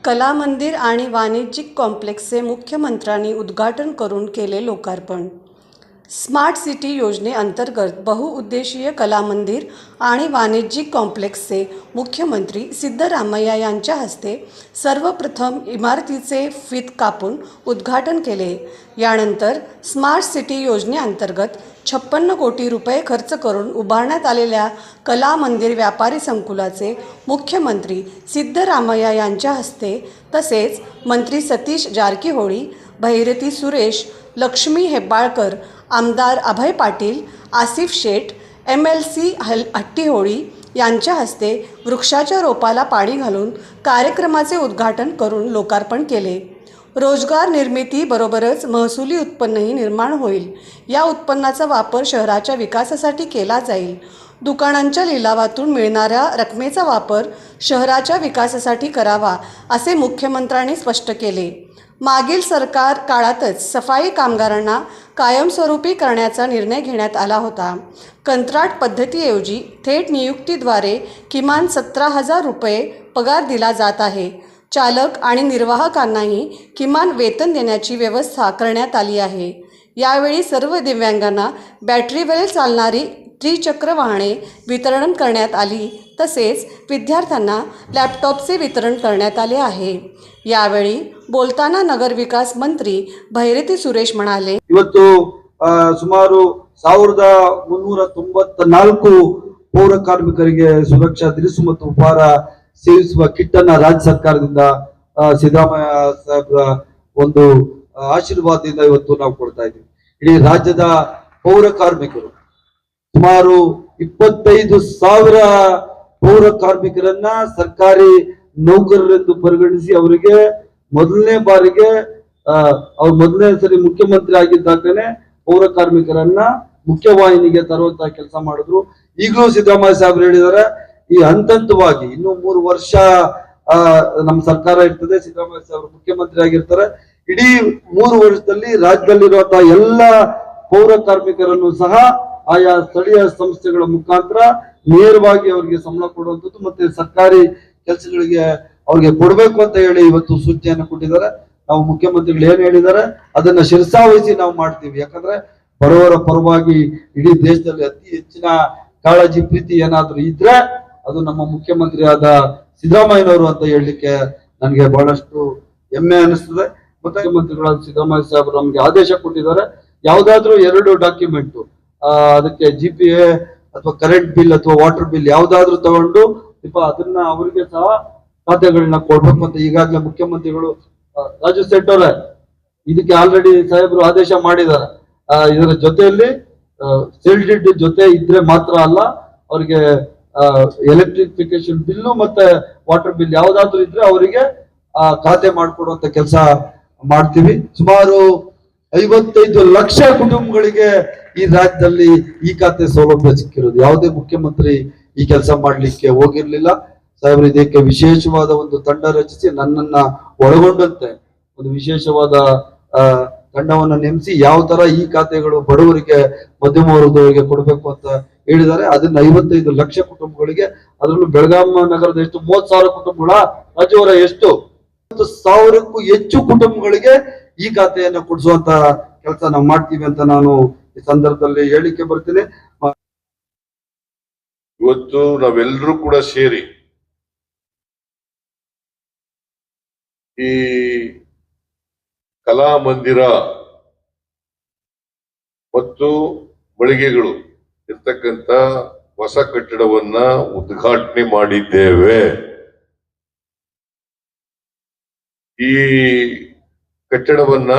कला मंदिर आणि वाणिज्यिक कॉम्प्लेक्सचे मुख्यमंत्र्यांनी उद्घाटन करून केले लोकार्पण। स्मार्ट सिटी योजनेअंतर्गत बहुउद्देशीय कला मंदिर आणि वाणिज्यिक कॉम्प्लेक्सचे मुख्यमंत्री सिद्धरामय्या यांच्या हस्ते सर्वप्रथम इमारतीचे फीत कापून उद्घाटन केले। यानंतर स्मार्ट सिटी योजनेअंतर्गत 56 कोटी रुपये खर्च करून उभारण्यात आलेल्या कला मंदिर व्यापारी संकुलाचे मुख्यमंत्री सिद्धरामय्या यांच्या हस्ते तसेच मंत्री सतीश जारकीहोळी, भैरती सुरेश, लक्ष्मी हेब्बाळकर, आमदार अभय पाटील, आसिफ शेठ, MLC हट्टीहोळी यांच्या हस्ते वृक्षाच्या रोपाला पाणी घालून कार्यक्रमाचे उद्घाटन करून लोकार्पण केले। रोजगार निर्मिती बरोबरच महसुली उत्पन्नही निर्माण होईल। या उत्पन्नाचा वापर शहराच्या विकासासाठी केला जाईल। दुकानांच्या लिलावातून मिळणाऱ्या रकमेचा वापर शहराच्या विकासासाठी करावा असे मुख्यमंत्र्यांनी स्पष्ट केले। मागील सरकार काळातच सफाई कामगारांना कायमस्वरूपी करण्याचा निर्णय घेण्यात आला होता। कंत्राट पद्धतीऐवजी थेट नियुक्तीद्वारे किमान 17,000 रुपये पगार दिला जात आहे। चालक आणि निर्वाहकांनाही किमान वेतन देण्याची व्यवस्था करण्यात आली आहे। यावेळी सर्व दिव्यांगांना बॅटरीवर चालणारी त्रिचक्र वाहने वितरण करण्यात आली तसेच विद्यार्थ्यांना लॅपटॉपचे वितरण करण्यात आले आहे। यावेळी बोलताना नगरविकास मंत्री भैरती सुरेश म्हणाले, ಇವತ್ತು ಸುಮಾರು 1394 ಪೌರ ಕಾರ್ಮಿಕರಿಗೆ ಸುರಕ್ಷಾ ದಿರಿಸು ಮತ್ತು ಉಪಹಾರ ಸೇವಿಸುವ ಕಿಟ್ ಅನ್ನು ರಾಜ್ಯ ಸರ್ಕಾರದಿಂದ ಸಿದ್ದರಾಮಯ್ಯ ಸಾಹೇಬರ ಒಂದು ಆಶೀರ್ವಾದದಿಂದ ಇವತ್ತು ನಾವು ಕೊಡ್ತಾ ಇದ್ದೀವಿ। ಇಡೀ ರಾಜ್ಯದ ಪೌರ ಕಾರ್ಮಿಕರು ಸುಮಾರು 25,000 ಪೌರ ಕಾರ್ಮಿಕರನ್ನ ಸರ್ಕಾರಿ ನೌಕರರೆಂದು ಪರಿಗಣಿಸಿ ಅವರಿಗೆ ಮೊದಲನೇ ಬಾರಿಗೆ ಅವ್ರು ಮೊದಲನೇ ಸರಿ ಮುಖ್ಯಮಂತ್ರಿ ಆಗಿದ್ದಾಗಲೇ ಪೌರ ಕಾರ್ಮಿಕರನ್ನ ಮುಖ್ಯವಾಹಿನಿಗೆ ತರುವಂತಹ ಕೆಲಸ ಮಾಡಿದ್ರು। ಈಗಲೂ ಸಿದ್ದರಾಮಯ್ಯ ಸಾಹೇಬ್ರು ಹೇಳಿದ್ದಾರೆ, ಈ ಹಂತವಾಗಿ ಇನ್ನು 3 ವರ್ಷ ನಮ್ಮ ಸರ್ಕಾರ ಇರ್ತದೆ, ಸಿದ್ದರಾಮಯ್ಯ ಸಾಹೇಬ್ರು ಮುಖ್ಯಮಂತ್ರಿ ಆಗಿರ್ತಾರೆ। ಇಡೀ 3 ವರ್ಷದಲ್ಲಿ ರಾಜ್ಯದಲ್ಲಿರುವಂತಹ ಎಲ್ಲ ಪೌರ ಕಾರ್ಮಿಕರನ್ನು ಸಹ ಆಯಾ ಸ್ಥಳೀಯ ಸಂಸ್ಥೆಗಳ ಮುಖಾಂತರ ನೇರವಾಗಿ ಅವರಿಗೆ ಸಂಬಳ ಕೊಡುವಂಥದ್ದು ಮತ್ತೆ ಸರ್ಕಾರಿ ಕೆಲಸಗಳಿಗೆ ಅವ್ರಿಗೆ ಕೊಡಬೇಕು ಅಂತ ಹೇಳಿ ಇವತ್ತು ಸೂಚನೆಯನ್ನು ಕೊಟ್ಟಿದ್ದಾರೆ। ನಾವು ಮುಖ್ಯಮಂತ್ರಿಗಳು ಏನ್ ಹೇಳಿದ್ದಾರೆ ಅದನ್ನ ಶಿರಸಾವಹಿಸಿ ನಾವು ಮಾಡ್ತೀವಿ। ಯಾಕಂದ್ರೆ ಬಡವರ ಪರವಾಗಿ ಇಡೀ ದೇಶದಲ್ಲಿ ಅತಿ ಹೆಚ್ಚಿನ ಕಾಳಜಿ ಪ್ರೀತಿ ಏನಾದ್ರೂ ಇದ್ರೆ ಅದು ನಮ್ಮ ಮುಖ್ಯಮಂತ್ರಿ ಆದ ಸಿದ್ದರಾಮಯ್ಯನವರು ಅಂತ ಹೇಳಲಿಕ್ಕೆ ನನಗೆ ಬಹಳಷ್ಟು ಹೆಮ್ಮೆ ಅನಿಸ್ತದೆ। ಮತ್ತೆ ಮುಖ್ಯಮಂತ್ರಿಗಳಾದ ಸಿದ್ದರಾಮಯ್ಯ ಸಾಹೇಬರು ನಮ್ಗೆ ಆದೇಶ ಕೊಟ್ಟಿದ್ದಾರೆ, ಯಾವ್ದಾದ್ರು 2 ಡಾಕ್ಯುಮೆಂಟ್ ಅದಕ್ಕೆ GPA ಅಥವಾ ಕರೆಂಟ್ ಬಿಲ್ ಅಥವಾ ವಾಟರ್ ಬಿಲ್ ಯಾವ್ದಾದ್ರು ತಗೊಂಡು ಅದನ್ನ ಅವರಿಗೆ ಸಹ ಖಾತೆಗಳನ್ನ ಕೊಡ್ಬೇಕು ಅಂತ ಈಗಾಗಲೇ ಮುಖ್ಯಮಂತ್ರಿಗಳು ರಾಜು ಸೆಟ್ ಅವರೇ ಇದಕ್ಕೆ ಆಲ್ರೆಡಿ ಸಾಹೇಬರು ಆದೇಶ ಮಾಡಿದ್ದಾರೆ। ಇದರ ಜೊತೆಯಲ್ಲಿ ಸೆಲ್ಡಿಡ್ ಜೊತೆ ಇದ್ರೆ ಮಾತ್ರ ಅಲ್ಲ, ಅವರಿಗೆ ಎಲೆಕ್ಟ್ರಿಫಿಕೇಶನ್ ಬಿಲ್ಲು ಮತ್ತೆ ವಾಟರ್ ಬಿಲ್ ಯಾವ್ದಾದ್ರು ಇದ್ರೆ ಅವರಿಗೆ ಖಾತೆ ಮಾಡಿಕೊಡುವಂತ ಕೆಲಸ ಮಾಡ್ತೀವಿ। ಸುಮಾರು 55 ಲಕ್ಷ ಕುಟುಂಬಗಳಿಗೆ ಈ ರಾಜ್ಯದಲ್ಲಿ ಈ ಖಾತೆ ಸೌಲಭ್ಯ ಸಿಕ್ಕಿರೋದು। ಯಾವುದೇ ಮುಖ್ಯಮಂತ್ರಿ ಈ ಕೆಲಸ ಮಾಡ್ಲಿಕ್ಕೆ ಹೋಗಿರ್ಲಿಲ್ಲ। ಸಾಹೇಬ್ರು ಇದಕ್ಕೆ ವಿಶೇಷವಾದ ಒಂದು ತಂಡ ರಚಿಸಿ ನನ್ನನ್ನ ಒಳಗೊಂಡಂತೆ ಒಂದು ವಿಶೇಷವಾದ ತಂಡವನ್ನ ನೇಮಿಸಿ ಯಾವ ತರ ಈ ಖಾತೆಗಳು ಬಡವರಿಗೆ ಮಧ್ಯಮ ವರ್ಗದವರಿಗೆ ಕೊಡಬೇಕು ಅಂತ ಹೇಳಿದ್ದಾರೆ। ಅದನ್ನ 55 ಲಕ್ಷ ಕುಟುಂಬಗಳಿಗೆ, ಅದರಲ್ಲೂ ಬೆಳಗಾಂ ನಗರದ ಎಷ್ಟು 30,000 ಕುಟುಂಬಗಳ ರಾಜ್ಯವರ ಎಷ್ಟು 10,000ಕ್ಕೂ ಹೆಚ್ಚು ಕುಟುಂಬಗಳಿಗೆ ಈ ಖಾತೆಯನ್ನ ಕೊಡಿಸುವಂತ ಕೆಲಸ ನಾವು ಮಾಡ್ತೀವಿ ಅಂತ ನಾನು ಈ ಸಂದರ್ಭದಲ್ಲಿ ಹೇಳಿಕೆ ಬರ್ತೀನಿ। ಇವತ್ತು ನಾವೆಲ್ಲರೂ ಕೂಡ ಸೇರಿ ಈ ಕಲಾ ಮಂದಿರ ಮತ್ತು ಮಳಿಗೆಗಳು ಇರ್ತಕ್ಕಂಥ ಹೊಸ ಕಟ್ಟಡವನ್ನ ಉದ್ಘಾಟನೆ ಮಾಡಿದ್ದೇವೆ। ಈ ಕಟ್ಟಡವನ್ನ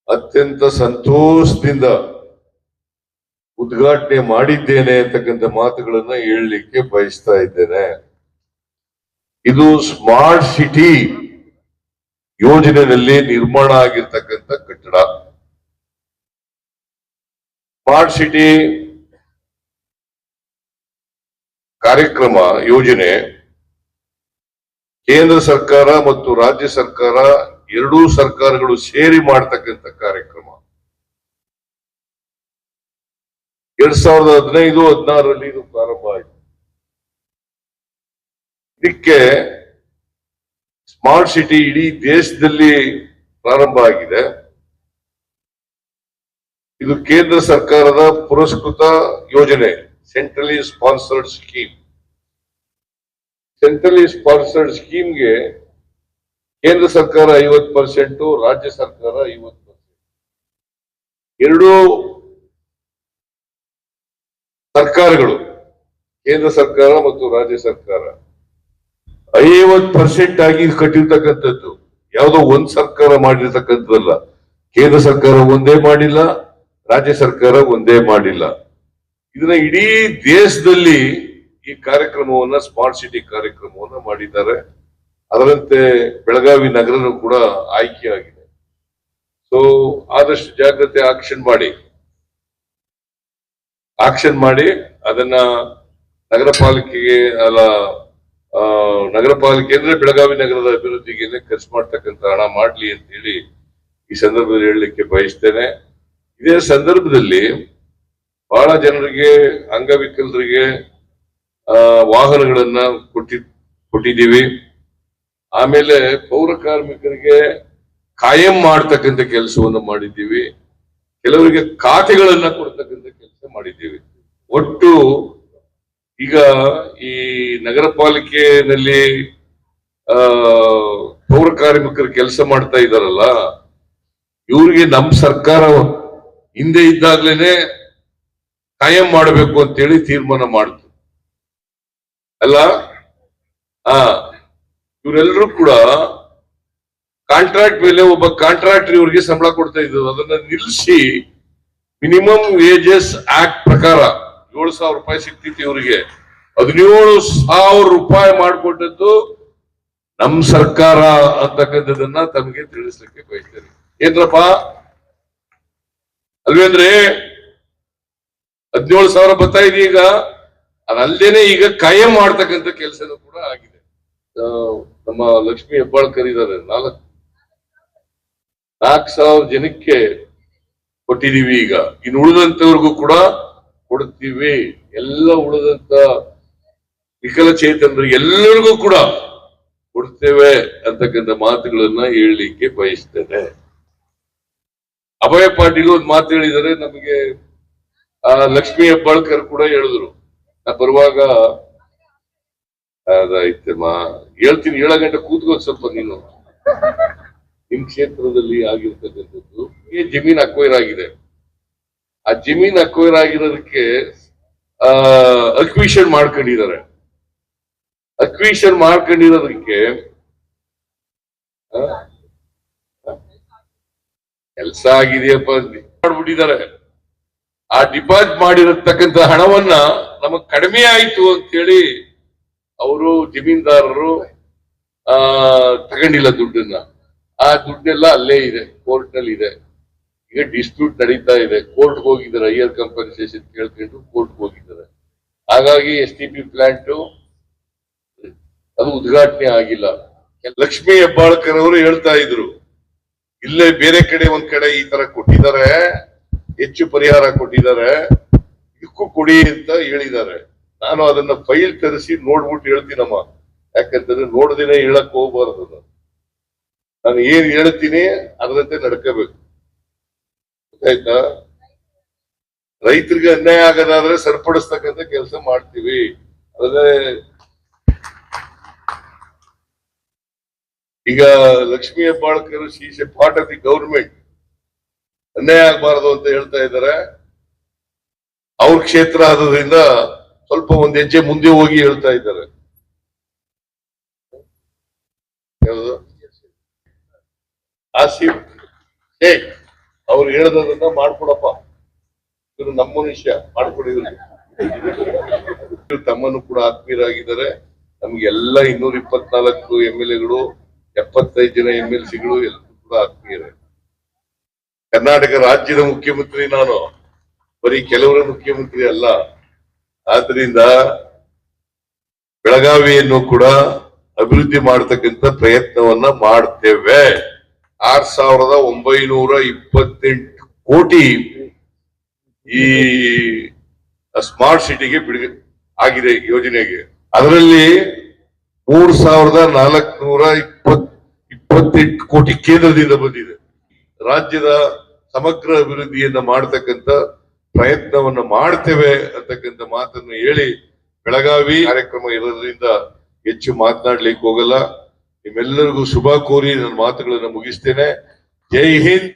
ಅತ್ಯಂತ ಸಂತೋಷದಿಂದ ಉದ್ಘಾಟನೆ ಮಾಡಿದ್ದೇನೆ ಅಂತಕ್ಕಂಥ ಮಾತುಗಳನ್ನ ಹೇಳಲಿಕ್ಕೆ ಬಯಸ್ತಾ ಇದ್ದೇನೆ। ಇದು ಸ್ಮಾರ್ಟ್ ಸಿಟಿ ಯೋಜನೆಯಲ್ಲಿ ನಿರ್ಮಾಣ ಆಗಿರ್ತಕ್ಕಂಥ ಕಟ್ಟಡ। ಸ್ಮಾರ್ಟ್ ಸಿಟಿ ಕಾರ್ಯಕ್ರಮ ಯೋಜನೆ ಕೇಂದ್ರ ಸರ್ಕಾರ ಮತ್ತು ರಾಜ್ಯ ಸರ್ಕಾರ ಎರಡೂ ಸರ್ಕಾರಗಳು ಸೇರಿ ಮಾಡತಕ್ಕಂಥ ಕಾರ್ಯಕ್ರಮ। 2015-16ರಲ್ಲಿ ಇದು ಪ್ರಾರಂಭ ಆಯಿತು। ಇದಕ್ಕೆ ಸ್ಮಾರ್ಟ್ ಸಿಟಿ ಇಡೀ ದೇಶದಲ್ಲಿ ಪ್ರಾರಂಭ ಆಗಿದೆ. ಇದು ಕೇಂದ್ರ ಸರ್ಕಾರದ ಪುರಸ್ಕೃತ ಯೋಜನೆ, centrally sponsored scheme. Centrally sponsored ಸ್ಕೀಮ್ಗೆ ಕೇಂದ್ರ ಸರ್ಕಾರ 50%, ರಾಜ್ಯ ಸರ್ಕಾರ 50%. ಎರಡೂ ಸರ್ಕಾರಗಳು, ಕೇಂದ್ರ ಸರ್ಕಾರ ಮತ್ತು ರಾಜ್ಯ ಸರ್ಕಾರ 50% ಆಗಿ ಕಟ್ಟಿರ್ತಕ್ಕಂಥದ್ದು. ಯಾವುದೋ ಒಂದ್ ಸರ್ಕಾರ ಮಾಡಿರ್ತಕ್ಕಂಥದ್ದಲ್ಲ. ಕೇಂದ್ರ ಸರ್ಕಾರ ಒಂದೇ ಮಾಡಿಲ್ಲ, ರಾಜ್ಯ ಸರ್ಕಾರ ಒಂದೇ ಮಾಡಿಲ್ಲ. ಇದನ್ನ ಇಡೀ ದೇಶದಲ್ಲಿ ಈ ಕಾರ್ಯಕ್ರಮವನ್ನ, ಸ್ಮಾರ್ಟ್ ಸಿಟಿ ಕಾರ್ಯಕ್ರಮವನ್ನ ಮಾಡಿದ್ದಾರೆ. ಅದರಂತೆ ಬೆಳಗಾವಿ ನಗರನೂ ಕೂಡ ಆಯ್ಕೆಯಾಗಿದೆ. ಸೊ ಆದಷ್ಟು ಜಾಗ್ರತೆ ಆಕ್ಷನ್ ಮಾಡಿ ಅದನ್ನ ನಗರ ಪಾಲಿಕೆಗೆ ನಗರ ಪಾಲಿಕೆ ಅಂದ್ರೆ ಬೆಳಗಾವಿ ನಗರದ ಅಭಿವೃದ್ಧಿಗೆ ಖರ್ಚು ಮಾಡ್ತಕ್ಕಂಥ ಹಣ ಮಾಡ್ಲಿ ಅಂತ ಹೇಳಿ ಈ ಸಂದರ್ಭದಲ್ಲಿ ಹೇಳಲಿಕ್ಕೆ ಬಯಸ್ತೇನೆ. ಇದೇ ಸಂದರ್ಭದಲ್ಲಿ ಬಹಳ ಜನರಿಗೆ, ಅಂಗವಿಕಲರಿಗೆ ವಾಹನಗಳನ್ನ ಕೊಟ್ಟಿದ್ದೀವಿ. ಆಮೇಲೆ ಪೌರ ಕಾರ್ಮಿಕರಿಗೆ ಕಾಯಂ ಮಾಡ್ತಕ್ಕಂಥ ಕೆಲಸವನ್ನು ಮಾಡಿದ್ದೀವಿ. ಕೆಲವರಿಗೆ ಖಾತೆಗಳನ್ನ ಕೊಡ್ತಕ್ಕಂಥ ಕೆಲಸ ಮಾಡಿದ್ದೀವಿ. ಒಟ್ಟು ಈಗ ಈ ನಗರ ಪಾಲಿಕೆಯಲ್ಲಿ ಪೌರ ಕಾರ್ಮಿಕರು ಕೆಲಸ ಮಾಡ್ತಾ ಇದ್ದಾರಲ್ಲ, ಇವ್ರಿಗೆ ನಮ್ ಸರ್ಕಾರ ಹಿಂದೆ ಇದ್ದಾಗ್ಲೇನೆ ಕಾಯಂ ಮಾಡಬೇಕು ಅಂತೇಳಿ ತೀರ್ಮಾನ ಮಾಡ್ತು ಅಲ್ಲ. ಇವರೆಲ್ಲರೂ ಕೂಡ ಕಾಂಟ್ರಾಕ್ಟ್ ಮೇಲೆ ಒಬ್ಬ ಕಾಂಟ್ರಾಕ್ಟರ್ ಇವ್ರಿಗೆ ಸಂಬಳ ಕೊಡ್ತಾ ಇದ್ರು. ಅದನ್ನ ನಿಲ್ಲಿಸಿ ಮಿನಿಮಮ್ ವೇಜಸ್ ಆಕ್ಟ್ ಪ್ರಕಾರ 7,000 ರೂಪಾಯಿ ಸಿಗ್ತಿತ್ತು ಇವರಿಗೆ. 17,000 ರೂಪಾಯಿ ಮಾಡಿಕೊಟ್ಟದ್ದು ನಮ್ ಸರ್ಕಾರ ಅಂತಕ್ಕಂಥದನ್ನ ತಮಗೆ ತಿಳಿಸ್ಲಿಕ್ಕೆ ಬಯಸ್ತೇನೆ. ಏನ್ರಪ್ಪ ಅಲ್ವೇಂದ್ರೆ 17,000 ಬರ್ತಾ ಇದೆ ಈಗ. ಅದಲ್ದೇನೆ ಈಗ ಕಾಯಂ ಮಾಡ್ತಕ್ಕಂಥ ಕೆಲಸನೂ ಕೂಡ ಆಗಿದೆ. ನಮ್ಮ ಲಕ್ಷ್ಮೀ ಹೆಬ್ಬಾಳ್ಕರ್ ಇದ್ದಾರೆ, 4,000 ಜನಕ್ಕೆ ಕೊಟ್ಟಿದೀವಿ. ಈಗ ಇನ್ನು ಉಳಿದಂತವ್ರಿಗೂ ಕೂಡ ಕೊಡ್ತೀವಿ. ಎಲ್ಲ ಉಳಿದಂತ ವಿಕಲಚೇತನರಿಗೆ ಎಲ್ಲರಿಗೂ ಕೂಡ ಕೊಡ್ತೇವೆ ಅಂತಕ್ಕಂಥ ಮಾತುಗಳನ್ನ ಹೇಳಲಿಕ್ಕೆ ಬಯಸ್ತೇನೆ. ಅಭಯ ಪಾಟೀಲ್ ಒಂದು ಮಾತು ಹೇಳಿದರೆ, ನಮಗೆ ಲಕ್ಷ್ಮೀ ಹೆಬ್ಬಾಳ್ಕರ್ ಕೂಡ ಹೇಳಿದ್ರು. ನಾ ಬರುವಾಗ ಅದಾಯ್ತಮ್ಮ ಹೇಳ್ತೀನಿ, 7 ಗಂಟೆ ಕೂತ್ಕೊಂಡು ಸ್ವಲ್ಪ ನೀನು. ನಿಮ್ ಕ್ಷೇತ್ರದಲ್ಲಿ ಆಗಿರ್ತಕ್ಕಂಥದ್ದು ಜಮೀನ್ ಅಕ್ವೈರ್ ಆಗಿದೆ. ಆ ಜಮೀನ್ ಅಕ್ವೈರ್ ಆಗಿರೋದಕ್ಕೆ ಅಕ್ವಿಷನ್ ಮಾಡ್ಕೊಂಡಿದ್ದಾರೆ. ಅಕ್ವಿಷನ್ ಮಾಡ್ಕೊಂಡಿರೋದಕ್ಕೆ ಕೆಲಸ ಆಗಿದೆಯಪ್ಪ ಮಾಡ್ಬಿಟ್ಟಿದ್ದಾರೆ. ಆ ಡಿಪಾಸಿಟ್ ಮಾಡಿರತಕ್ಕಂಥ ಹಣವನ್ನ ನಮಗ್ ಕಡಿಮೆ ಆಯ್ತು ಅಂತೇಳಿ ಅವರು ಜಮೀನ್ದಾರರು ತಗೊಂಡಿಲ್ಲ ದುಡ್ಡನ್ನ. ಆ ದುಡ್ಡೆಲ್ಲ ಅಲ್ಲೇ ಇದೆ, ಕೋರ್ಟ್ ನಲ್ಲಿ ಇದೆ. ಈಗ ಡಿಸ್ಪ್ಯೂಟ್ ನಡೀತಾ ಇದೆ. ಕೋರ್ಟ್ ಹೋಗಿದ್ದಾರೆ, ಹೈಯರ್ ಕಂಪನ್ಸೇಷನ್ ಕೇಳ್ಕೊಂಡು ಕೋರ್ಟ್ ಹೋಗಿದ್ದಾರೆ. ಹಾಗಾಗಿ STP ಪ್ಲಾಂಟ್ ಅದು ಉದ್ಘಾಟನೆ ಆಗಿಲ್ಲ. ಲಕ್ಷ್ಮೀ ಹೆಬ್ಬಾಳ್ಕರ್ ಅವರು ಹೇಳ್ತಾ ಇದ್ರು, ಇಲ್ಲೇ ಬೇರೆ ಕಡೆ ಒಂದ್ ಕಡೆ ಈ ತರ ಕೊಟ್ಟಿದ್ದಾರೆ, ಹೆಚ್ಚು ಪರಿಹಾರ ಕೊಟ್ಟಿದ್ದಾರೆ, ಇದಕ್ಕೂ ಕೊಡಿ ಅಂತ ಹೇಳಿದ್ದಾರೆ. ನಾನು ಅದನ್ನ ಫೈಲ್ ತರಿಸಿ ನೋಡ್ಬಿಟ್ಟು ಹೇಳ್ತೀನಮ್ಮ. ಯಾಕಂತಂದ್ರೆ ನೋಡ್ದೇನೆ ಹೇಳಕ್ ಹೋಗ್ಬಾರ್ದು. ನಾನು ಏನ್ ಹೇಳ್ತೀನಿ ಅದರಂತೆ ನಡ್ಕೋಬೇಕು, ಗೊತ್ತಾಯ್ತಾ? ರೈತರಿಗೆ ಅನ್ಯಾಯ ಆಗೋದಾದ್ರೆ ಸರಿಪಡಿಸ್ತಕ್ಕಂಥ ಕೆಲಸ ಮಾಡ್ತೀವಿ. ಅದೇ ಈಗ Lakshmi Hebbalkar she is A part of the government. ಅನ್ಯಾಯ ಆಗಬಾರದು ಅಂತ ಹೇಳ್ತಾ ಇದ್ದಾರೆ. ಅವ್ರ ಕ್ಷೇತ್ರ ಆದ್ರಿಂದ ಸ್ವಲ್ಪ ಒಂದ್ ಹೆಜ್ಜೆ ಮುಂದೆ ಹೋಗಿ ಹೇಳ್ತಾ ಇದ್ದಾರೆ. ಆಸಿಫ್ ಶೇಖ್ ಅವ್ರು ಹೇಳದನ್ನ ಮಾಡ್ಕೊಡಪ್ಪ, ಇವರು ನಮ್ಮ ಮನುಷ್ಯ, ಮಾಡ್ಕೊಡಿದ್ರು. ತಮ್ಮನ್ನು ಕೂಡ ಆತ್ಮೀಯರಾಗಿದ್ದಾರೆ. ನಮ್ಗೆಲ್ಲ 224 MLAಗಳು, 75 ಜನ MLCಗಳು ಎಲ್ಲರೂ ಕೂಡ ಆತ್ಮೀಯರೇ. ಕರ್ನಾಟಕ ರಾಜ್ಯದ ಮುಖ್ಯಮಂತ್ರಿ ನಾನು, ಬರೀ ಕೆಲವರ ಮುಖ್ಯಮಂತ್ರಿ ಅಲ್ಲ. ಆದ್ರಿಂದ ಬೆಳಗಾವಿಯನ್ನು ಕೂಡ ಅಭಿವೃದ್ಧಿ ಮಾಡತಕ್ಕಂತ ಪ್ರಯತ್ನವನ್ನ ಮಾಡ್ತೇವೆ. 6,928 ಕೋಟಿ ಈ ಸ್ಮಾರ್ಟ್ ಸಿಟಿಗೆ ಬಿಡುಗಡೆ ಆಗಿದೆ ಯೋಜನೆಗೆ. ಅದರಲ್ಲಿ 3,427 28 ಕೋಟಿ ಕೇಂದ್ರದಿಂದ ಬಂದಿದೆ. ರಾಜ್ಯದ ಸಮಗ್ರ ಅಭಿವೃದ್ಧಿಯನ್ನ ಮಾಡತಕ್ಕಂತ ಪ್ರಯತ್ನವನ್ನ ಮಾಡ್ತೇವೆ ಅಂತಕ್ಕಂಥ ಮಾತನ್ನು ಹೇಳಿ ಬೆಳಗಾವಿ ಕಾರ್ಯಕ್ರಮ ಇರೋದ್ರಿಂದ ಹೆಚ್ಚು ಮಾತನಾಡ್ಲಿಕ್ಕೆ ಹೋಗಲ್ಲ. ನಿಮ್ಮೆಲ್ಲರಿಗೂ ಶುಭ ಕೋರಿ ನನ್ನ ಮಾತುಗಳನ್ನು ಮುಗಿಸ್ತೇನೆ. ಜೈ ಹಿಂದ್.